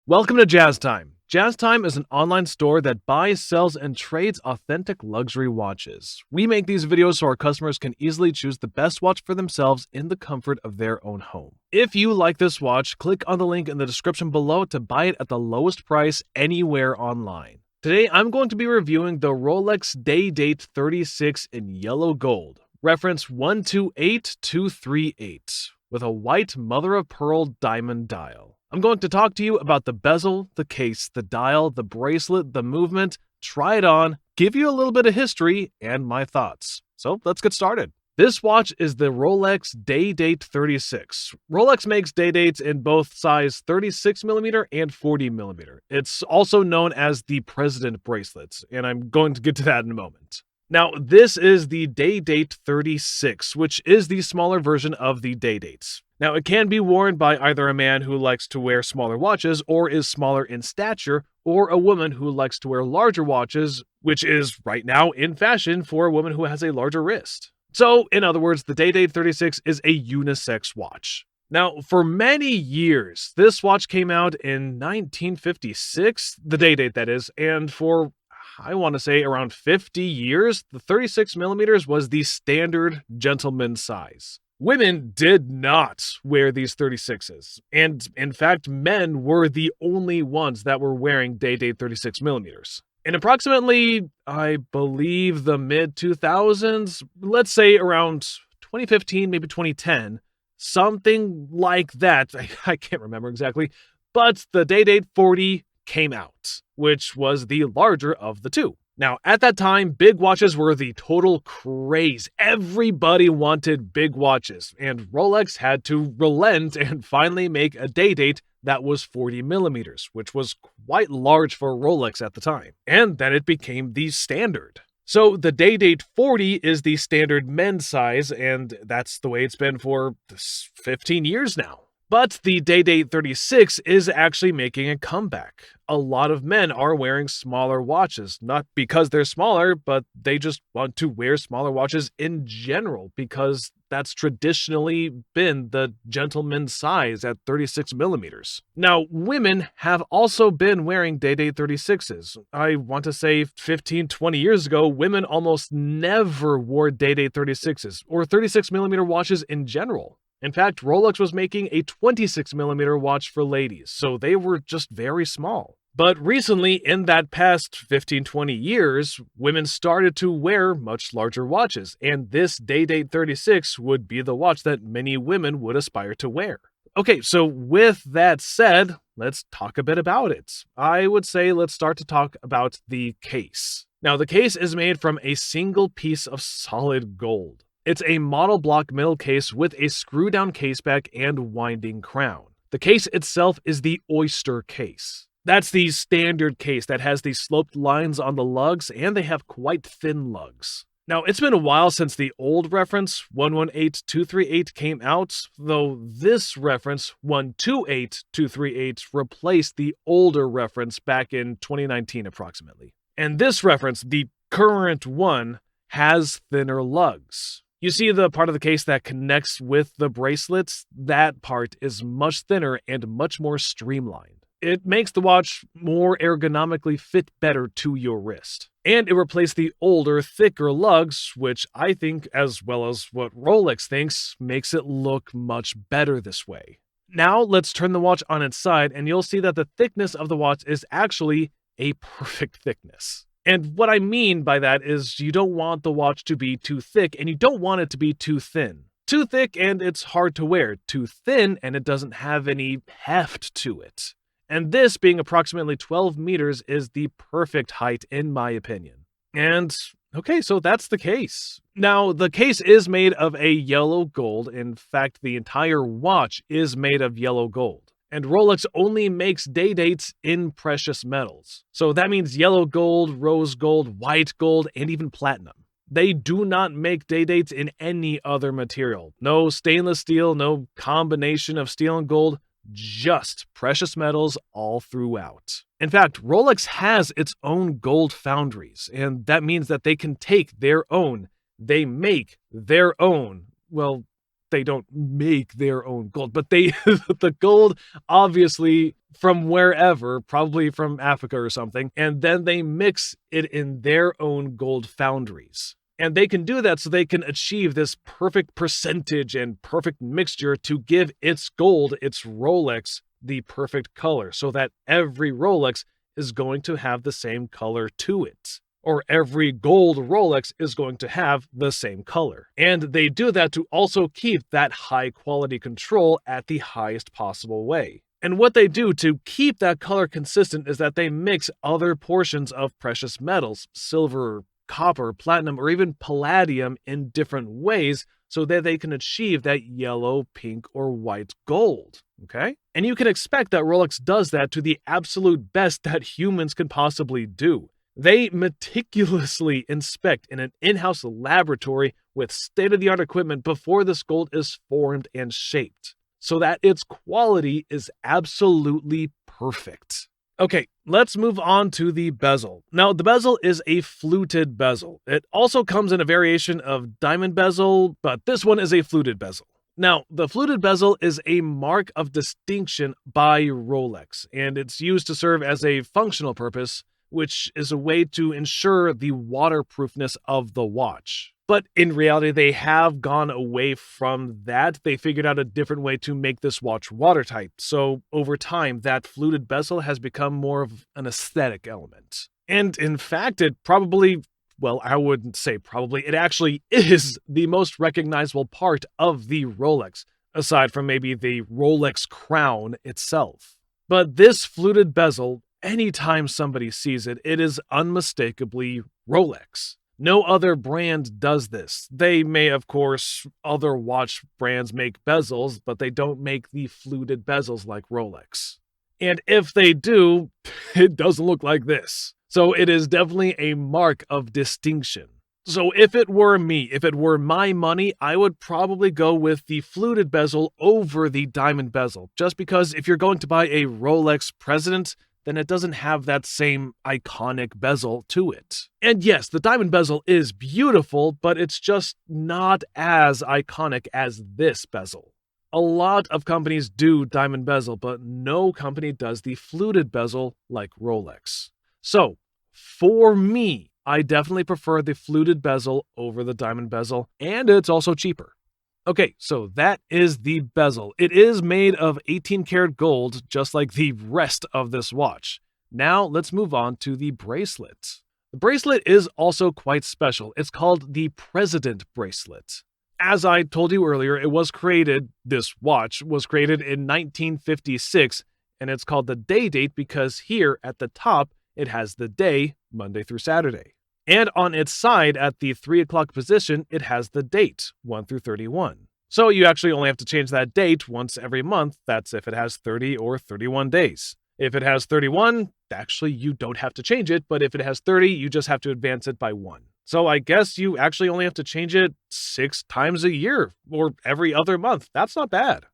Welcome to Jazz Time. Jazz Time is an online store that buys, sells, and trades authentic luxury watches. We make these videos so our customers can easily choose the best watch for themselves in the comfort of their own home. If you like this watch, click on the link in the description below to buy it at the lowest price anywhere online. Today, I'm going to be reviewing the Rolex Day Date 36 in yellow gold, reference 128238, with a white mother-of-pearl diamond dial. I'm going to talk to you about the bezel, the case, the dial, the bracelet, the movement, try it on, give you a little bit of history, and my thoughts. So let's get started. This watch is the Rolex Day Date 36. Rolex makes day dates in both size 36mm and 40mm. It's also known as the President Bracelet, and I'm going to get to that in a moment. Now, this is the Day Date 36, which is the smaller version of the Day Dates. Now, it can be worn by either a man who likes to wear smaller watches or is smaller in stature, or a woman who likes to wear larger watches, which is right now in fashion for a woman who has a larger wrist. So, in other words, the Day Date 36 is a unisex watch. Now, for many years, this watch came out in 1956, the Day Date that is, and for I want to say around 50 years, the 36mm was the standard gentleman's size. Women did not wear these 36s, and in fact, men were the only ones that were wearing Day Date 36mm. In approximately, I believe, the mid-2000s, let's say around 2015, maybe 2010, something like that, I can't remember exactly, but the Day Date 40 came out, which was the larger of the two. Now, at that time, big watches were the total craze. Everybody wanted big watches, and Rolex had to relent and finally make a day date that was 40mm, which was quite large for Rolex at the time. And then it became the standard. So the Day Date 40 is the standard men's size, and that's the way it's been for 15 years now. But the Day Date 36 is actually making a comeback. A lot of men are wearing smaller watches, not because they're smaller, but they just want to wear smaller watches in general, because that's traditionally been the gentleman's size at 36mm. Now, women have also been wearing Day Date 36s. I want to say 15, 20 years ago, women almost never wore Day Date 36s, or 36mm watches in general. In fact, Rolex was making a 26mm watch for ladies, so they were just very small. But recently, in that past 15-20 years, women started to wear much larger watches, and this Day Date 36 would be the watch that many women would aspire to wear. Okay, so with that said, let's talk a bit about it. I would say let's start to talk about the case. Now, the case is made from a single piece of solid gold. It's a model block metal case with a screw-down caseback and winding crown. The case itself is the oyster case. That's the standard case that has the sloped lines on the lugs, and they have quite thin lugs. Now, it's been a while since the old reference 118238 came out, though this reference 128238 replaced the older reference back in 2019 approximately. And this reference, the current one, has thinner lugs. You see the part of the case that connects with the bracelets? That part is much thinner and much more streamlined. It makes the watch more ergonomically fit better to your wrist. And it replaced the older, thicker lugs, which I think, as well as what Rolex thinks, makes it look much better this way. Now let's turn the watch on its side, and you'll see that the thickness of the watch is actually a perfect thickness. And what I mean by that is you don't want the watch to be too thick, and you don't want it to be too thin. Too thick and it's hard to wear. Too thin and it doesn't have any heft to it. And this, being approximately 12 meters, is the perfect height in my opinion. And okay, so that's the case. Now, the case is made of a yellow gold. In fact, the entire watch is made of yellow gold. And Rolex only makes day dates in precious metals. So that means yellow gold, rose gold, white gold, and even platinum. They do not make day dates in any other material. No stainless steel, no combination of steel and gold, just precious metals all throughout. In fact, Rolex has its own gold foundries, and that means that they can take their own, they make their own, well, they don't make their own gold, but they, the gold, obviously from wherever, probably from Africa or something, and then they mix it in their own gold foundries. And they can do that so they can achieve this perfect percentage and perfect mixture to give its gold, its Rolex, the perfect color, so that every Rolex is going to have the same color to it. Or every gold Rolex is going to have the same color. And they do that to also keep that high quality control at the highest possible way. And what they do to keep that color consistent is that they mix other portions of precious metals, silver, copper, platinum, or even palladium in different ways so that they can achieve that yellow, pink, or white gold. Okay? And you can expect that Rolex does that to the absolute best that humans can possibly do. They meticulously inspect in an in-house laboratory with state-of-the-art equipment before this gold is formed and shaped, so that its quality is absolutely perfect. Okay, let's move on to the bezel. Now, the bezel is a fluted bezel. It also comes in a variation of diamond bezel, but this one is a fluted bezel. Now, the fluted bezel is a mark of distinction by Rolex, and it's used to serve as a functional purpose, which is a way to ensure the waterproofness of the watch. But in reality, they have gone away from that. They figured out a different way to make this watch watertight. So over time, that fluted bezel has become more of an aesthetic element. And in fact, it probably, well, I wouldn't say probably, it actually is the most recognizable part of the Rolex, aside from maybe the Rolex crown itself. But this fluted bezel, anytime somebody sees it, it is unmistakably Rolex. No other brand does this. They may, of course, other watch brands make bezels, but they don't make the fluted bezels like Rolex. And if they do, it doesn't look like this. So it is definitely a mark of distinction. So if it were me, if it were my money, I would probably go with the fluted bezel over the diamond bezel. Just because if you're going to buy a Rolex President, then it doesn't have that same iconic bezel to it. And yes, the diamond bezel is beautiful, but it's just not as iconic as this bezel. A lot of companies do diamond bezel, but no company does the fluted bezel like Rolex. So, for me, I definitely prefer the fluted bezel over the diamond bezel, and it's also cheaper. Okay, so that is the bezel. It is made of 18 karat gold, just like the rest of this watch. Now let's move on to the bracelet. The bracelet is also quite special. It's called the President Bracelet. As I told you earlier, this watch was created in 1956, and it's called the day date because here at the top, it has the day, Monday through Saturday. And on its side, at the 3 o'clock position, it has the date, 1 through 31. So you actually only have to change that date once every month. That's if it has 30 or 31 days. If it has 31, actually you don't have to change it, but if it has 30, you just have to advance it by 1. So I guess you actually only have to change it 6 times a year, or every other month. That's not bad.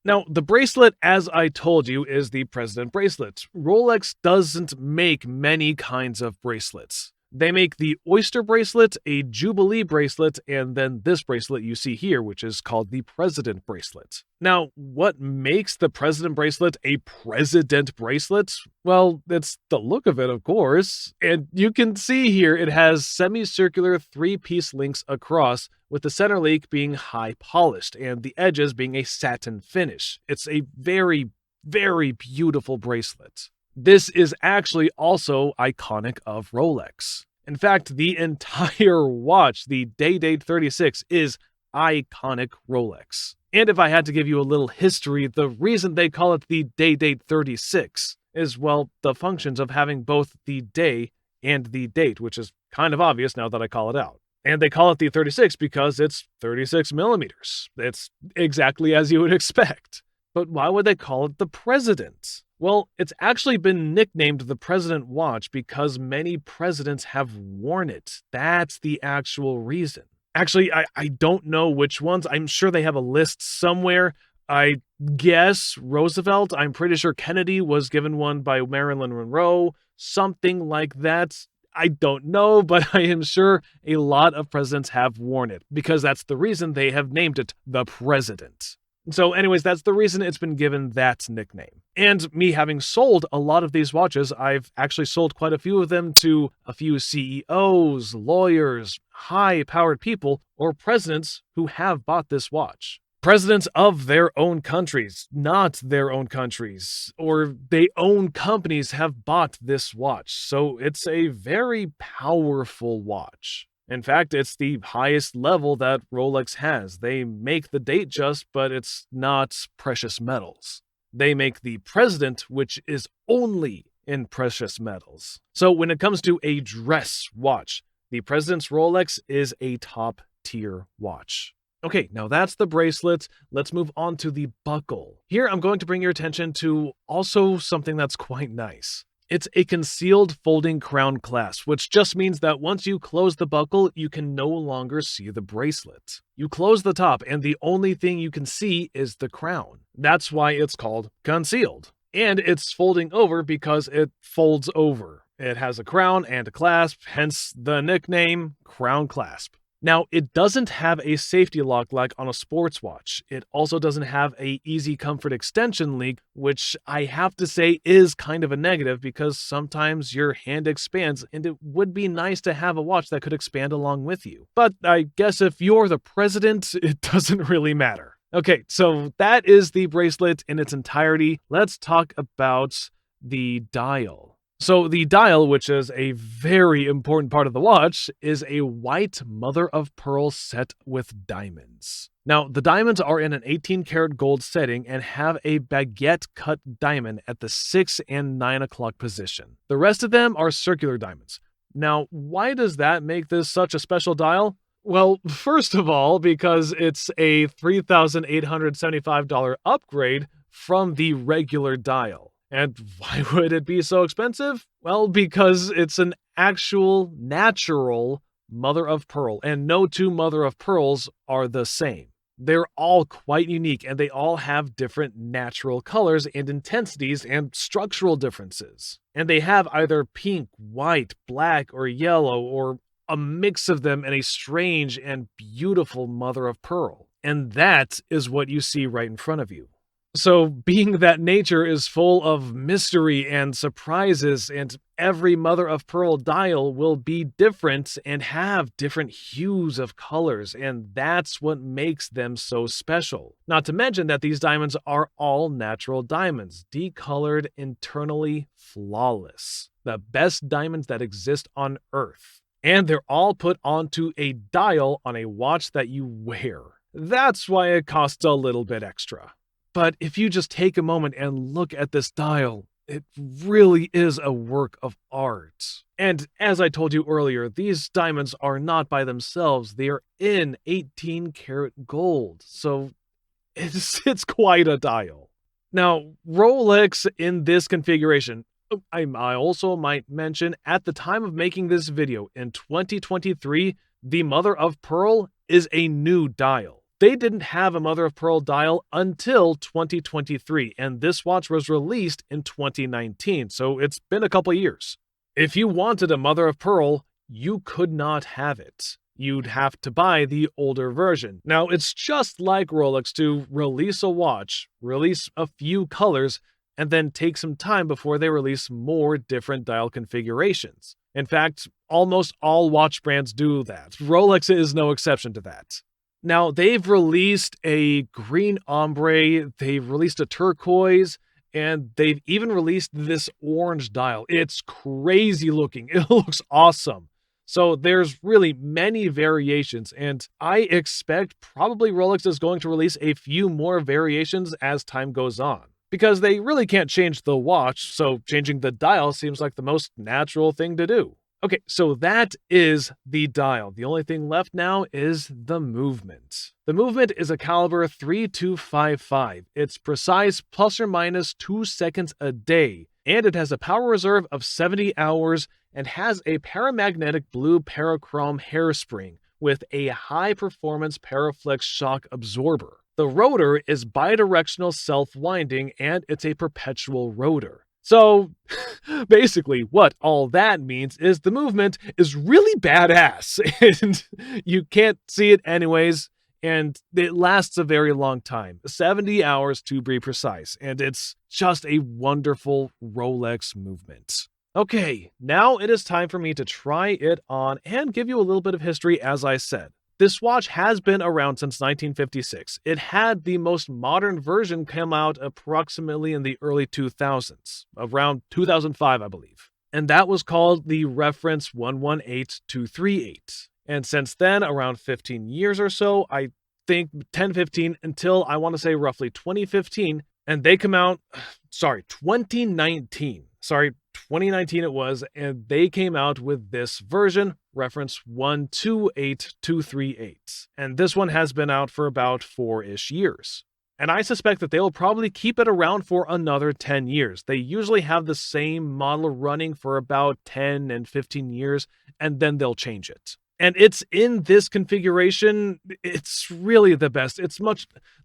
Now, the bracelet, as I told you, is the President Bracelet. Rolex doesn't make many kinds of bracelets. They make the Oyster Bracelet, a Jubilee Bracelet, and then this bracelet you see here, which is called the President Bracelet. Now, what makes the President Bracelet a President Bracelet? Well, it's the look of it, of course. And you can see here it has semicircular 3-piece links across, with the center link being high polished and the edges being a satin finish. It's a very, very beautiful bracelet. This is actually also iconic of Rolex. In fact, the entire watch, the Day Date 36, is iconic Rolex. And if I had to give you a little history, the reason they call it the Day Date 36 is, well, the functions of having both the day and the date, which is kind of obvious now that I call it out. And they call it the 36 because it's 36 millimeters. It's exactly as you would expect. But why would they call it the President? Well, it's actually been nicknamed the President Watch because many presidents have worn it. That's the actual reason. Actually, I don't know which ones. I'm sure they have a list somewhere. I guess Roosevelt. I'm pretty sure Kennedy was given one by Marilyn Monroe. Something like that. I don't know, but I am sure a lot of presidents have worn it, because that's the reason they have named it the President. So anyways, that's the reason it's been given that nickname. And me having sold a lot of these watches, I've actually sold quite a few of them to a few CEOs, lawyers, high-powered people, or presidents who have bought this watch. Presidents of their own countries, not their own countries, or they own companies have bought this watch. So it's a very powerful watch. In fact, it's the highest level that Rolex has. They make the Datejust, but it's not precious metals. They make the President, which is only in precious metals. So when it comes to a dress watch, the President's Rolex is a top-tier watch. Okay, now that's the bracelet. Let's move on to the buckle. Here, I'm going to bring your attention to also something that's quite nice. It's a concealed folding crown clasp, which just means that once you close the buckle, you can no longer see the bracelet. You close the top, and the only thing you can see is the crown. That's why it's called concealed. And it's folding over because it folds over. It has a crown and a clasp, hence the nickname crown clasp. Now, it doesn't have a safety lock like on a sports watch. It also doesn't have a easy comfort extension leak, which I have to say is kind of a negative because sometimes your hand expands and it would be nice to have a watch that could expand along with you. But I guess if you're the president, it doesn't really matter. Okay, so that is the bracelet in its entirety. Let's talk about the dial. So the dial, which is a very important part of the watch, is a white mother-of-pearl set with diamonds. Now, the diamonds are in an 18-karat gold setting and have a baguette-cut diamond at the 6 and 9 o'clock position. The rest of them are circular diamonds. Now, why does that make this such a special dial? Well, first of all, because it's a $3,875 upgrade from the regular dial. And why would it be so expensive? Well, because it's an actual, natural mother of pearl, and no two mother of pearls are the same. They're all quite unique, and they all have different natural colors and intensities and structural differences. And they have either pink, white, black, or yellow, or a mix of them in a strange and beautiful mother of pearl. And that is what you see right in front of you. So, being that nature is full of mystery and surprises, and every mother of pearl dial will be different and have different hues of colors, and that's what makes them so special. Not to mention that these diamonds are all natural diamonds, decolored, internally flawless. The best diamonds that exist on Earth. And they're all put onto a dial on a watch that you wear. That's why it costs a little bit extra. But if you just take a moment and look at this dial, it really is a work of art. And as I told you earlier, these diamonds are not by themselves. They are in 18-karat gold. So it's quite a dial. Now, Rolex in this configuration, I also might mention, at the time of making this video in 2023, the mother of pearl is a new dial. They didn't have a mother of pearl dial until 2023, and this watch was released in 2019, so it's been a couple years. If you wanted a mother of pearl, you could not have it. You'd have to buy the older version. Now, it's just like Rolex to release a watch, release a few colors, and then take some time before they release more different dial configurations. In fact, almost all watch brands do that. Rolex is no exception to that. Now, they've released a green ombre, they've released a turquoise, and they've even released this orange dial. It's crazy looking. It looks awesome. So there's really many variations, and I expect probably Rolex is going to release a few more variations as time goes on. Because they really can't change the watch, so changing the dial seems like the most natural thing to do. Okay, so that is the dial. The only thing left now is the movement. The movement is a caliber 3255. It's precise plus or minus 2 seconds a day, and it has a power reserve of 70 hours and has a paramagnetic blue parachrome hairspring with a high-performance Paraflex shock absorber. The rotor is bidirectional self-winding, and it's a perpetual rotor. So basically, what all that means is the movement is really badass, and you can't see it anyways, and it lasts a very long time, 70 hours to be precise, and it's just a wonderful Rolex movement. Okay, now it is time for me to try it on and give you a little bit of history, as I said. This watch has been around since 1956. It had the most modern version come out approximately in the early 2000s, around 2005, I believe. And that was called the Reference 118238. And since then, around 15 years or so, I think 10-15 until I want to say roughly 2015, and they come out, 2019. 2019 it was, and they came out with this version, Reference 128238. And this one has been out for about 4-ish years. And I suspect that they will probably keep it around for another 10 years. They usually have the same model running for about 10 and 15 years, and then they'll change it. And it's in this configuration, it's really the best.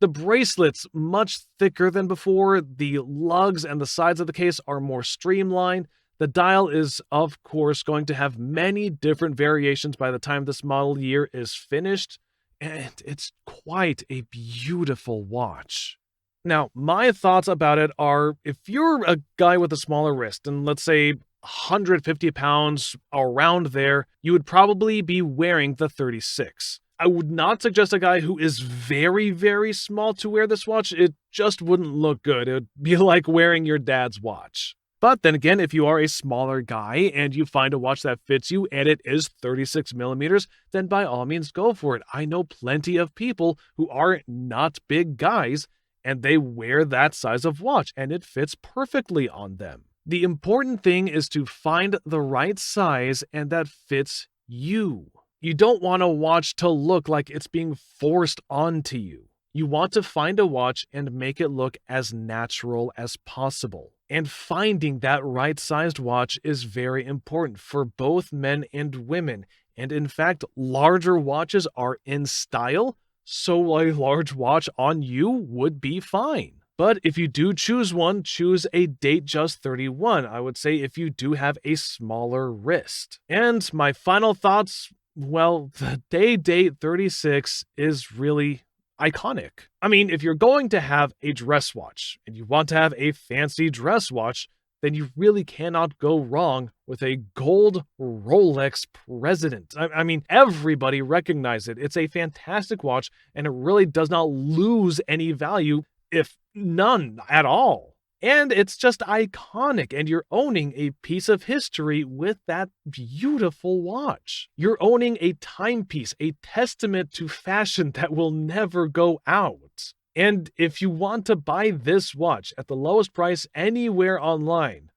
The bracelet's much thicker than before. The lugs and the sides of the case are more streamlined. The dial is, of course, going to have many different variations by the time this model year is finished. And it's quite a beautiful watch. Now, my thoughts about it are, if you're a guy with a smaller wrist, and let's say 150 pounds, around there, you would probably be wearing the 36. I would not suggest a guy who is very, very small to wear this watch. It just wouldn't look good. It would be like wearing your dad's watch. But then again, if you are a smaller guy and you find a watch that fits you and it is 36 millimeters, then by all means go for it. I know plenty of people who are not big guys and they wear that size of watch and it fits perfectly on them. The important thing is to find the right size and that fits you. You don't want a watch to look like it's being forced onto you. You want to find a watch and make it look as natural as possible. And finding that right-sized watch is very important for both men and women. And in fact, larger watches are in style, so a large watch on you would be fine. But if you do choose one, choose a Datejust 31. I would say if you do have a smaller wrist. And my final thoughts, well, the Day Date 36 is really iconic. I mean, if you're going to have a dress watch and you want to have a fancy dress watch, then you really cannot go wrong with a gold Rolex President. I mean, everybody recognizes it. It's a fantastic watch and it really does not lose any value, if none at all. And it's just iconic, and you're owning a piece of history with that beautiful watch. You're owning a timepiece, a testament to fashion that will never go out. And if you want to buy this watch at the lowest price anywhere online,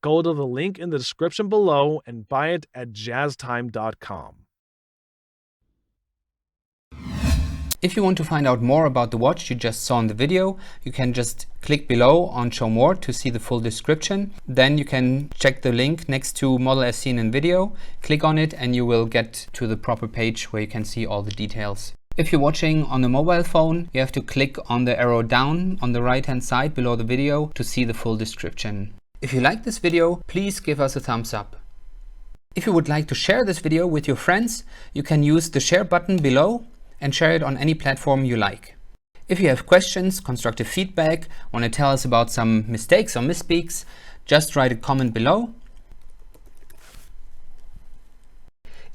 go to the link in the description below and buy it at jazztime.com. If you want to find out more about the watch you just saw in the video, you can just click below on Show More to see the full description. Then you can check the link next to Model as seen in video, click on it and you will get to the proper page where you can see all the details. If you're watching on a mobile phone, you have to click on the arrow down on the right hand side below the video to see the full description. If you like this video, please give us a thumbs up. If you would like to share this video with your friends, you can use the share button below and share it on any platform you like. If you have questions, constructive feedback, want to tell us about some mistakes or misspeaks, just write a comment below.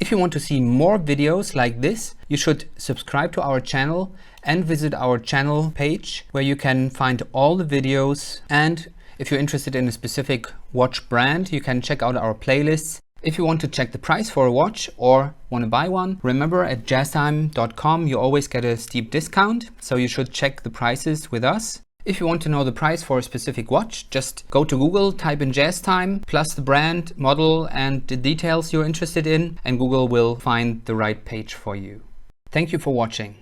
If you want to see more videos like this, you should subscribe to our channel and visit our channel page where you can find all the videos. And if you're interested in a specific watch brand, you can check out our playlists. If you want to check the price for a watch or want to buy one, remember at jazztime.com you always get a steep discount, so you should check the prices with us. If you want to know the price for a specific watch, just go to Google, type in JazzTime, plus the brand, model and the details you're interested in, and Google will find the right page for you. Thank you for watching.